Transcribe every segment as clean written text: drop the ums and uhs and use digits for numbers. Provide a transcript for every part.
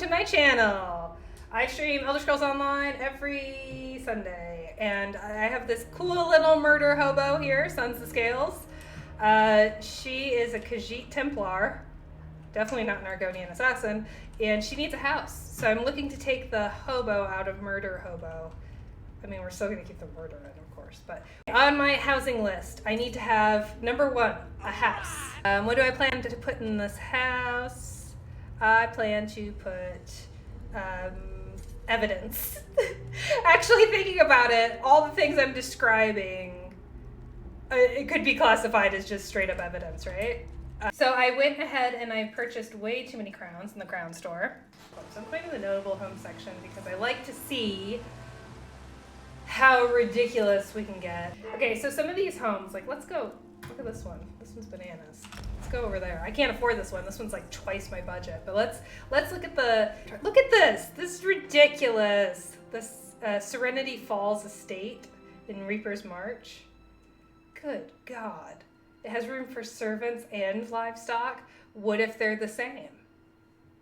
to my channel. I stream Elder Scrolls Online every Sunday, and I have this cool little murder hobo here, Sons of Scales. She is a Khajit Templar, definitely not an Argonian assassin, and she needs a house. So I'm looking to take the hobo out of murder hobo. I mean, we're still going to keep the murder in, of course, but on my housing list, I need to have, number one, a house. What do I plan to put in this house? I plan to put evidence. Actually, thinking about it, all the things I'm describing, it could be classified as just straight up evidence, right? So I went ahead and I purchased way too many crowns in the crown store. So I'm going to the notable home section because I like to see how ridiculous we can get. Okay, so some of these homes, like let's go, look at this one. This one's bananas. Let's go over there. I can't afford this one. This one's like twice my budget. But let's look at this. This is ridiculous. This Serenity Falls estate in Reaper's March. Good God. It has room for servants and livestock. What if they're the same?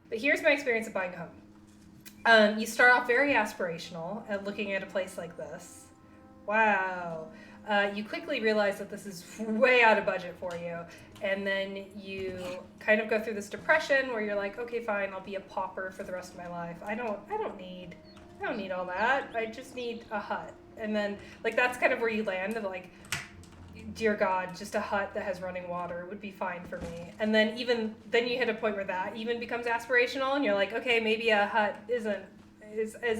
But here's my experience of buying a home. You start off very aspirational at looking at a place like this. Wow. You quickly realize that this is way out of budget for you. And then you kind of go through this depression where you're like, okay, fine, I'll be a pauper for the rest of my life. I don't need all that. I just need a hut. And then like that's kind of where you land, and like, dear God, just a hut that has running water would be fine for me. And then you hit a point where that even becomes aspirational, and you're like, okay, maybe a hut is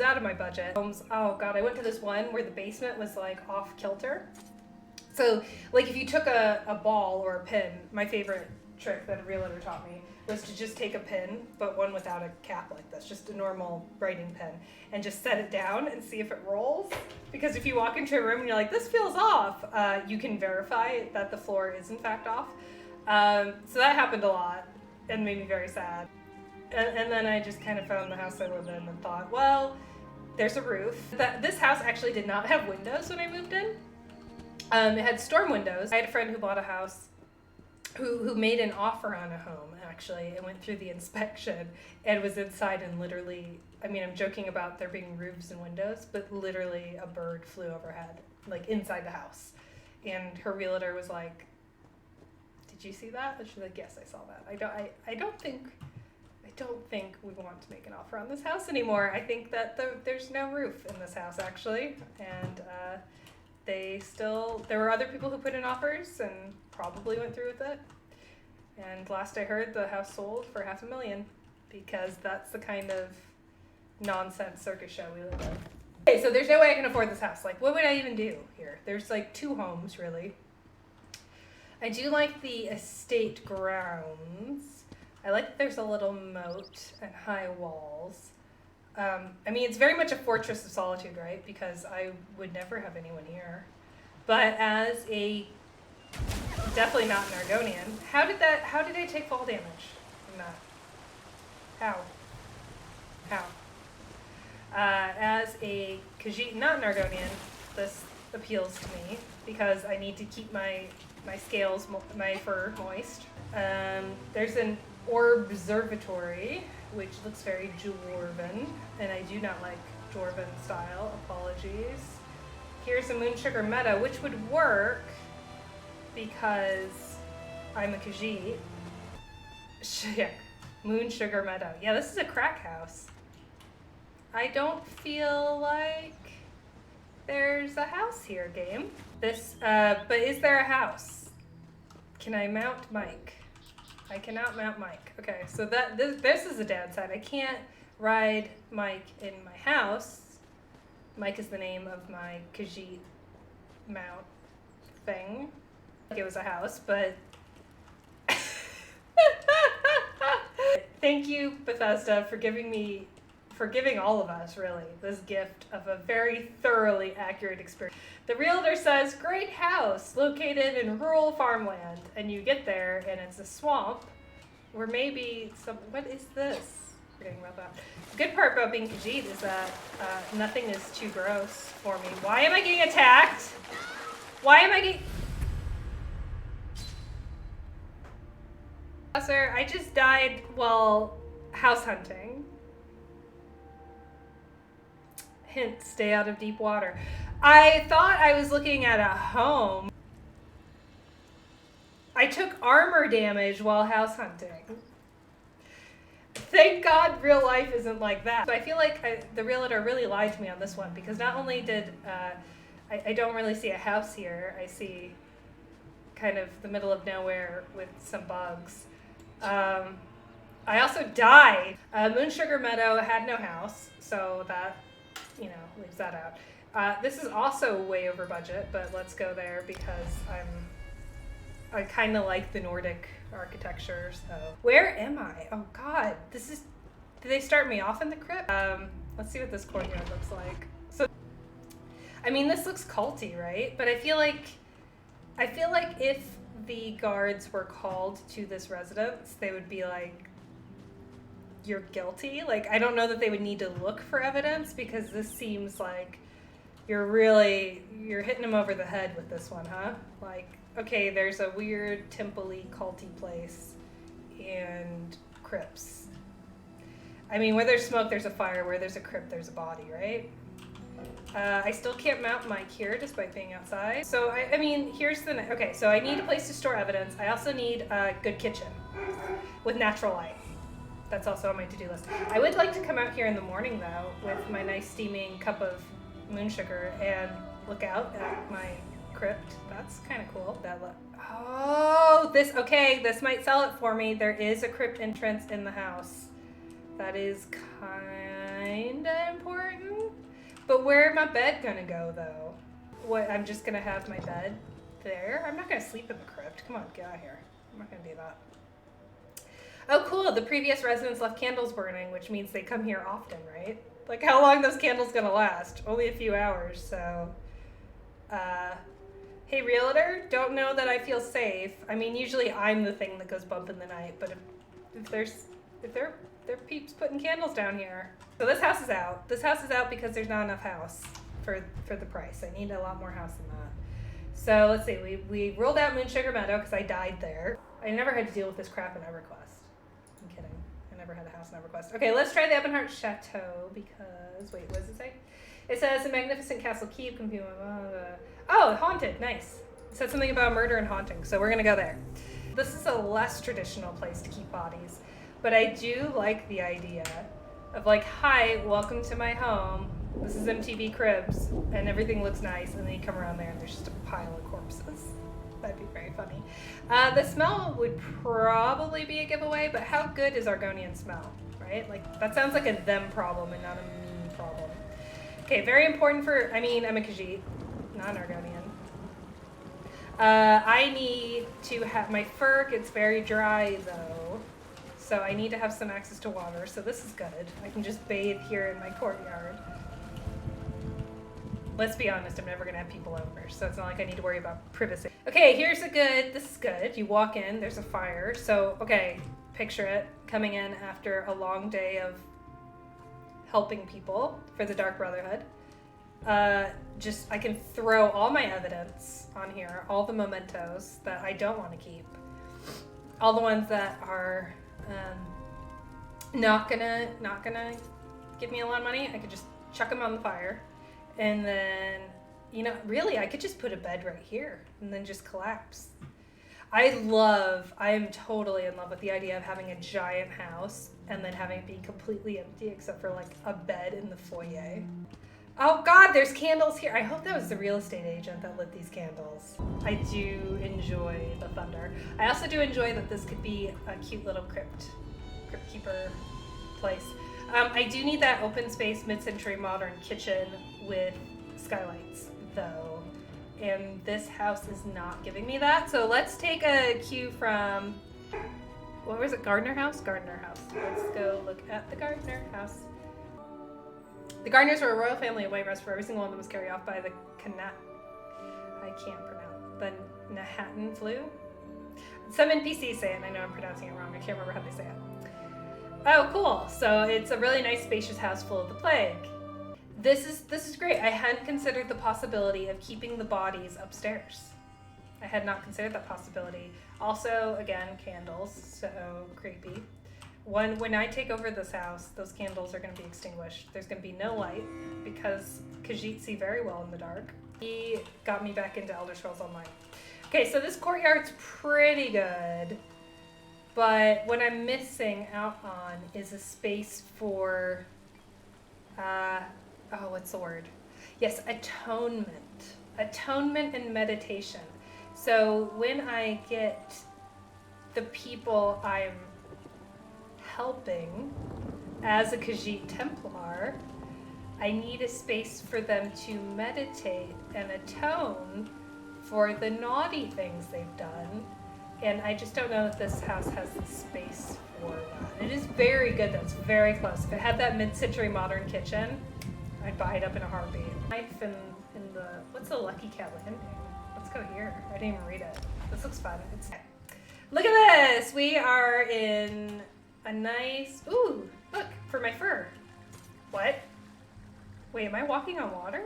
out of my budget. Oh God, I went to this one where the basement was like off kilter. So like if you took a ball or a pin, my favorite trick that a realtor taught me was to just take a pin, but one without a cap like this, just a normal writing pin, and just set it down and see if it rolls. Because if you walk into a room and you're like, this feels off, you can verify that the floor is in fact off. So that happened a lot and made me very sad. And then I just kind of found the house I lived in and thought, well, there's a roof. This house actually did not have windows when I moved in. It had storm windows. I had a friend who bought a house who made an offer on a home, actually, and went through the inspection and was inside, and literally, I mean, I'm joking about there being roofs and windows, but literally a bird flew overhead, like inside the house. And her realtor was like, did you see that? And she's like, yes, I saw that. I don't think we want to make an offer on this house anymore. I think that there's no roof in this house, actually. And there were other people who put in offers and probably went through with it. And last I heard, the house sold for $500,000 because that's the kind of nonsense circus show we live in. Okay, so there's no way I can afford this house. Like, what would I even do here? There's like two homes, really. I do like the estate grounds. I like that there's a little moat and high walls. I mean, it's very much a fortress of solitude, right? Because I would never have anyone here. But as a, definitely not an Argonian, how did I take fall damage from that? How? As a Khajit, not an Argonian, this appeals to me because I need to keep my scales, my fur moist. There's an observatory, which looks very dwarven, and I do not like dwarven style. Apologies. Here's a moon sugar meadow, which would work because I'm a Khajit. Yeah, moon sugar meadow. Yeah, this is a crack house. I don't feel like there's a house here, game. But is there a house? Can I mount Mike? I cannot mount Mike. Okay, so this is a downside. I can't ride Mike in my house. Mike is the name of my Khajit mount thing. Like it was a house, but thank you, Bethesda, for giving all of us, really, this gift of a very thoroughly accurate experience. The realtor says, great house located in rural farmland, and you get there and it's a swamp where maybe what is this? Forgetting about that. The good part about being Khajit is that nothing is too gross for me. Why am I getting attacked? Why am I getting... Sir, I just died while house hunting. Hint, stay out of deep water. I thought I was looking at a home. I took armor damage while house hunting. Thank God real life isn't like that. So I feel like the realtor really lied to me on this one, because not only did I don't really see a house here, I see kind of the middle of nowhere with some bugs. I also died. Moon Sugar Meadow had no house, so that, you know, leaves that out. This is also way over budget, but let's go there because I kind of like the Nordic architecture. So where am I? Oh God, did they start me off in the crypt? Let's see what this courtyard looks like. So, I mean, this looks culty, right? But I feel like if the guards were called to this residence, they would be like, you're guilty. Like, I don't know that they would need to look for evidence, because this seems like you're hitting them over the head with this one, huh? Like, okay, there's a weird temple-y culty place and crypts. I mean, where there's smoke, there's a fire. Where there's a crypt, there's a body, right? I still can't mount my cure despite being outside. So, I mean, okay, so I need a place to store evidence. I also need a good kitchen with natural light. That's also on my to-do list. I would like to come out here in the morning, though, with my nice steaming cup of moon sugar and look out at my crypt. That's kind of cool. This might sell it for me. There is a crypt entrance in the house. That is kind of important. But where my bed gonna go, though? What, I'm just gonna have my bed there? I'm not gonna sleep in the crypt. Come on, get out of here. I'm not gonna do that. Oh, cool. The previous residents left candles burning, which means they come here often, right? Like, how long those candles gonna last? Only a few hours, so... Hey, realtor, don't know that I feel safe. I mean, usually I'm the thing that goes bump in the night, but if there are peeps putting candles down here. So this house is out. This house is out because there's not enough house for the price. I need a lot more house than that. So let's see, we rolled out Moon Sugar Meadow because I died there. I never had to deal with this crap in EverQuest. I'm kidding. I never had a house in EverQuest. Okay, let's try the Ebonheart Chateau because, wait, what does it say? It says a magnificent castle keep. Oh, haunted, nice. It said something about murder and haunting, so we're gonna go there. This is a less traditional place to keep bodies, but I do like the idea of like, hi, welcome to my home. This is MTV Cribs, and everything looks nice, and then you come around there and there's just a pile of corpses. That'd be very funny. The smell would probably be a giveaway, but how good is Argonian smell, right? Like, that sounds like a them problem and not a me problem. Okay, very important I'm a Khajit, not an Argonian. I need to have, my fur gets very dry though, so I need to have some access to water, so this is good. I can just bathe here in my courtyard. Let's be honest, I'm never gonna have people over, so it's not like I need to worry about privacy. Okay, this is good. You walk in, there's a fire, so, okay, picture it, coming in after a long day of helping people for the Dark Brotherhood. I can throw all my evidence on here, all the mementos that I don't want to keep, all the ones that are not gonna give me a lot of money. I could just chuck them on the fire, and then, you know, really, I could just put a bed right here and then just collapse. I am totally in love with the idea of having a giant house and then having it be completely empty except for like a bed in the foyer. Oh God, there's candles here. I hope that was the real estate agent that lit these candles. I do enjoy the thunder. I also do enjoy that this could be a cute little crypt keeper place. I do need that open space mid-century modern kitchen with skylights though. And this house is not giving me that. So let's take a cue from, what was it, Gardner House? Gardner House. Let's go look at the Gardner House. The Gardners were a royal family of White Rose, where every single one of them was carried off by the Nahatan flu. Some NPCs say it, and I know I'm pronouncing it wrong. I can't remember how they say it. Oh, cool. So it's a really nice, spacious house full of the plague. This is great. I hadn't considered the possibility of keeping the bodies upstairs. I had not considered that possibility. Also, again, candles, so creepy. When I take over this house, those candles are going to be extinguished. There's going to be no light because Khajit see very well in the dark. He got me back into Elder Scrolls Online. Okay, so this courtyard's pretty good, but what I'm missing out on is a space for, what's the word? Yes, atonement. Atonement and meditation. So when I get the people I'm helping as a Khajit Templar, I need a space for them to meditate and atone for the naughty things they've done. And I just don't know if this house has the space for that. It is very good though, it's very close. If it had that mid-century modern kitchen, I'd buy it up in a heartbeat. Knife in the, what's the Lucky Cat landing? Let's go here. I didn't even read it. This looks fun. Look at this! We are in a nice, ooh, look, for my fur. What? Wait, am I walking on water?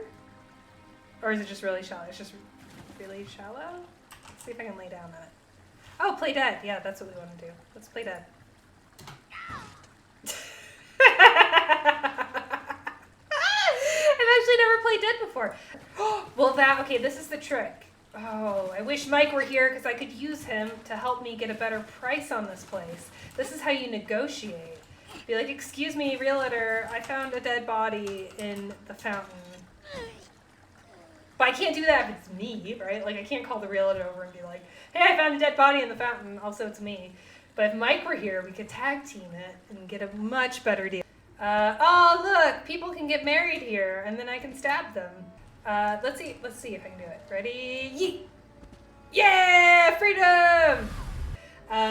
Or is it just really shallow? It's just really shallow? Let's see if I can lay down in it. Oh, play dead. Yeah, that's what we want to do. Let's play dead. I've actually never played dead before. Well, okay, this is the trick. Oh, I wish Mike were here because I could use him to help me get a better price on this place. This is how you negotiate. Be like, excuse me, realtor, I found a dead body in the fountain. But I can't do that if it's me, right? Like, I can't call the realtor over and be like, hey, I found a dead body in the fountain, also it's me. But if Mike were here, we could tag team it and get a much better deal. Oh, look, people can get married here, and then I can stab them. Let's see if I can do it. Ready? Yeet! Yeah, freedom!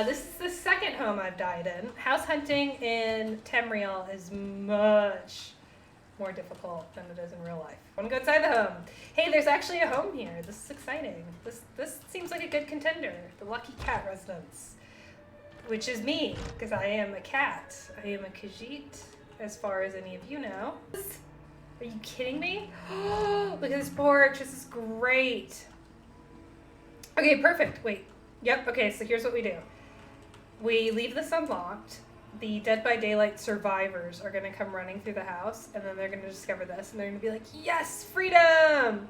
This is the second home I've died in. House hunting in Tamriel is much more difficult than it is in real life. I want to go inside the home. Hey, there's actually a home here. This is exciting. This seems like a good contender. The Lucky Cat residence, which is me, because I am a cat. I am a Khajit, as far as any of you know. Are you kidding me? Look at this porch. This is great. Okay, perfect. Wait. Yep. Okay, so here's what we do. We leave this unlocked. The Dead by Daylight survivors are going to come running through the house, and then they're going to discover this, and they're going to be like, yes, freedom!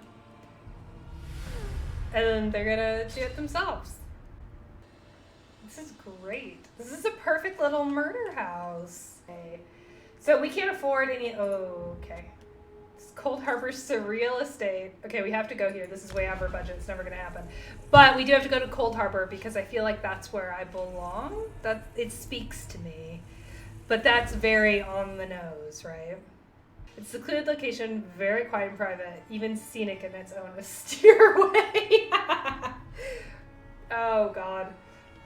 And then they're going to do it themselves. This is great. This is a perfect little murder house. Okay. So we can't afford any, okay. Cold Harbor's real estate. Okay, we have to go here. This is way over budget. It's never going to happen. But we do have to go to Cold Harbor because I feel like that's where I belong. That it speaks to me. But that's very on the nose, right? It's a secluded location, very quiet and private, even scenic in its own austere way. Oh, God.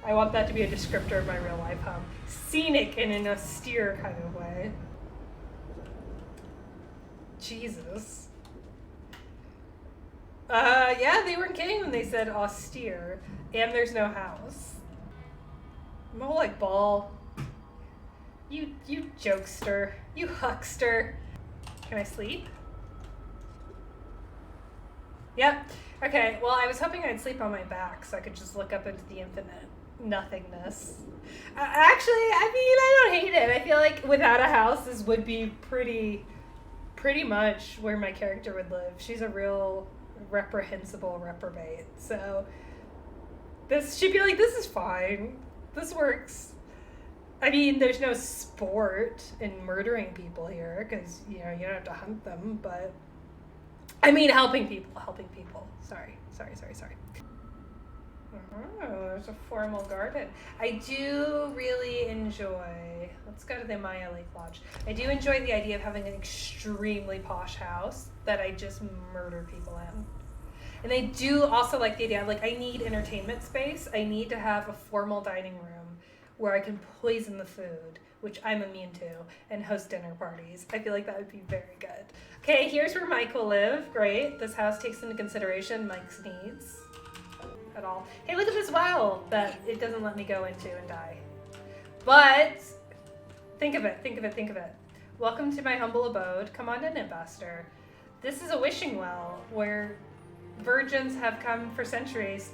I want that to be a descriptor of my real life home. Scenic in an austere kind of way. Jesus. Yeah, they weren't kidding when they said austere. And there's no house. I'm all like, ball. You jokester. You huckster. Can I sleep? Yep. Okay, well, I was hoping I'd sleep on my back so I could just look up into the infinite nothingness. Actually, I mean, I don't hate it. I feel like without a house, this would be pretty much where my character would live. She's a real reprehensible reprobate. So she'd be like, this is fine. This works. I mean, there's no sport in murdering people here because, you know, you don't have to hunt them, but I mean, helping people. Sorry. Oh, there's a formal garden. I do really enjoy, let's go to the Maya Lake Lodge. I do enjoy the idea of having an extremely posh house that I just murder people in. And I do also like the idea, like I need entertainment space. I need to have a formal dining room where I can poison the food, which I'm immune to, and host dinner parties. I feel like that would be very good. Okay, here's where Mike will live. Great. This house takes into consideration Mike's needs at all. Hey, look at this well that it doesn't let me go into and die. But think of it. Welcome to my humble abode. Come on in, Ambassador. This is a wishing well where virgins have come for centuries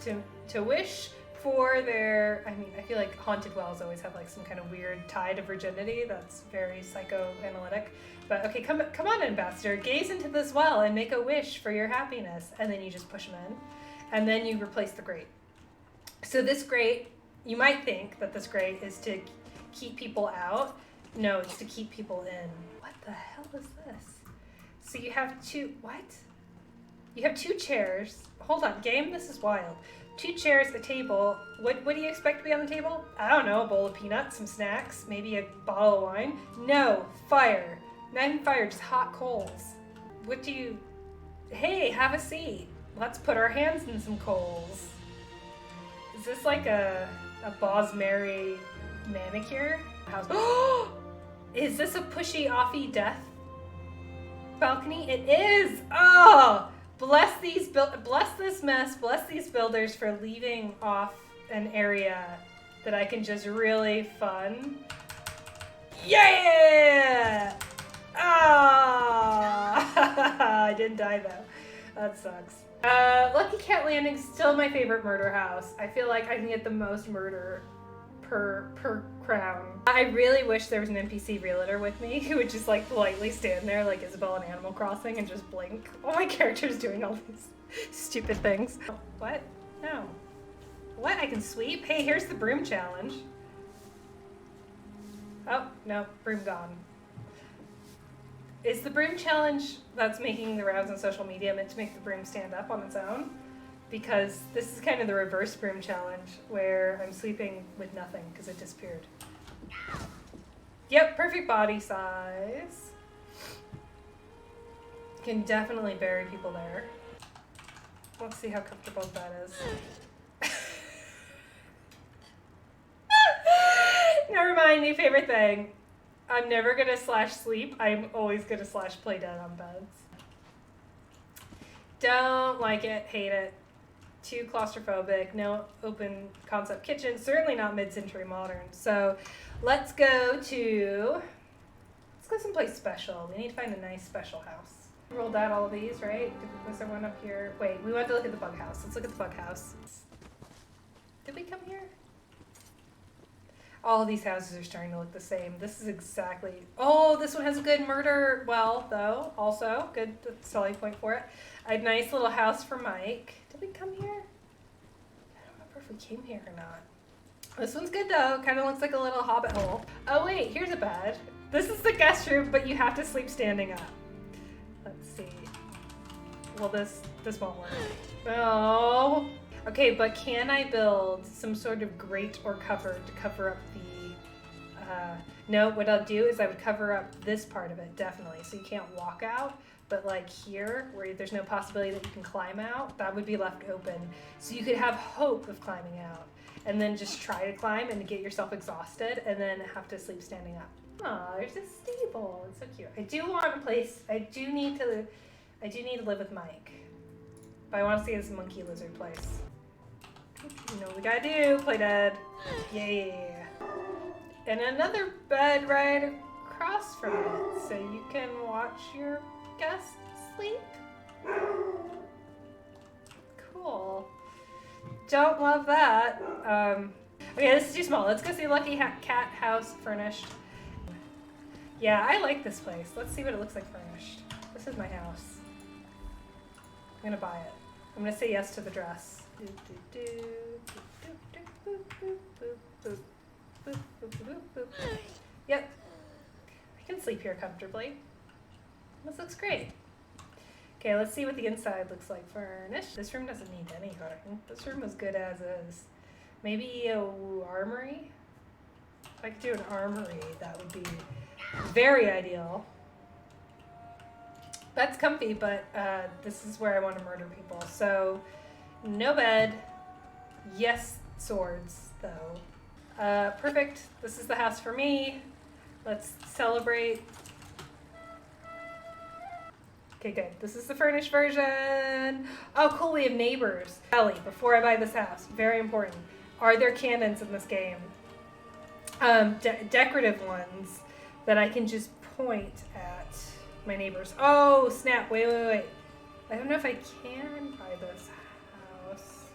to wish for their, I mean, I feel like haunted wells always have like some kind of weird tide of virginity that's very psychoanalytic. But okay, come on, ambassador, gaze into this well and make a wish for your happiness. And then you just push them in, and then you replace the grate. So this grate, you might think that this grate is to keep people out. No, it's to keep people in. What the hell is this? So you have two, what? You have two chairs. Hold on, game, this is wild. Two chairs, a table. What do you expect to be on the table? I don't know, a bowl of peanuts, some snacks, maybe a bottle of wine. No, fire. Not even fire, just hot coals. What do you... Hey, have a seat. Let's put our hands in some coals. Is this like a Bosmary manicure? House. Is this a pushy offy death balcony? It is! Oh! Bless this mess, bless these builders for leaving off an area that I can just really fun. Yeah! Ah! I didn't die though. That sucks. Lucky Cat Landing's still my favorite murder house. I feel like I can get the most murder per crown. I really wish there was an NPC realtor with me who would just like politely stand there like Isabelle in Animal Crossing and just blink while my character's doing all these stupid things. What? No. What? I can sweep? Hey, here's the broom challenge. Oh, no, broom gone. Is the broom challenge that's making the rounds on social media meant to make the broom stand up on its own? Because this is kind of the reverse broom challenge where I'm sleeping with nothing because it disappeared. Yep, perfect body size. Can definitely bury people there. Let's see how comfortable that is. Never mind, new favorite thing. I'm never gonna /sleep. I'm always gonna /play dead on beds. Don't like it, hate it. Too claustrophobic, no open concept kitchen, certainly not mid-century modern. So let's go someplace special. We need to find a nice special house. We rolled out all of these, right? Was there one up here? Wait, we want to look at the bug house. Let's look at the bug house. Did we come here? All of these houses are starting to look the same. This is exactly, oh, this one has a good murder well, though, also. Good selling point for it. A nice little house for Mike. Did we come here? I don't remember if we came here or not. This one's good, though. Kind of looks like a little hobbit hole. Oh, wait, here's a bed. This is the guest room, but you have to sleep standing up. Let's see. Well, this won't work. Oh. Okay, but can I build some sort of grate or cover to cover up the, no, what I'll do is I would cover up this part of it, definitely, so you can't walk out, but like here, where there's no possibility that you can climb out, that would be left open, so you could have hope of climbing out, and then just try to climb and get yourself exhausted, and then have to sleep standing up. Aw, there's a stable, it's so cute. I do want a place, I do need to live with Mike, but I want to see this monkey lizard place. You know what we gotta do, play dead. Yeah. And another bed right across from it, so you can watch your guests sleep. Cool. Don't love that. Okay, this is too small. Let's go see Lucky Cat House furnished. Yeah, I like this place. Let's see what it looks like furnished. This is my house. I'm gonna buy it. I'm gonna say yes to the dress. Yep. I can sleep here comfortably. This looks great. Okay, let's see what the inside looks like furnished. This room doesn't need anything. This room is good as is. Maybe a armory? If I could do an armory, that would be very ideal. That's comfy, but this is where I want to murder people. So, no bed. Yes, swords, though. Perfect. This is the house for me. Let's celebrate. Okay, good. This is the furnished version. Oh, cool. We have neighbors. Ellie, before I buy this house, very important. Are there cannons in this game? Decorative ones that I can just point at my neighbors. Oh, snap. Wait. I don't know if I can buy this house.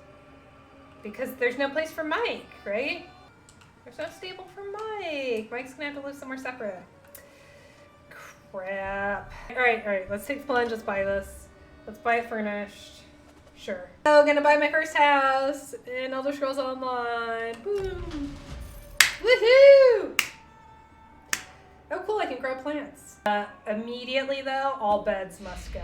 because there's no place for Mike, right? There's no stable for Mike. Mike's gonna have to live somewhere separate. Crap. All right. Let's take the plunge. Let's buy this. Let's buy it furnished. Sure. Oh, gonna buy my first house in Elder Scrolls Online. Boom. Woohoo! Oh, cool. I can grow plants. Immediately, though, all beds must go.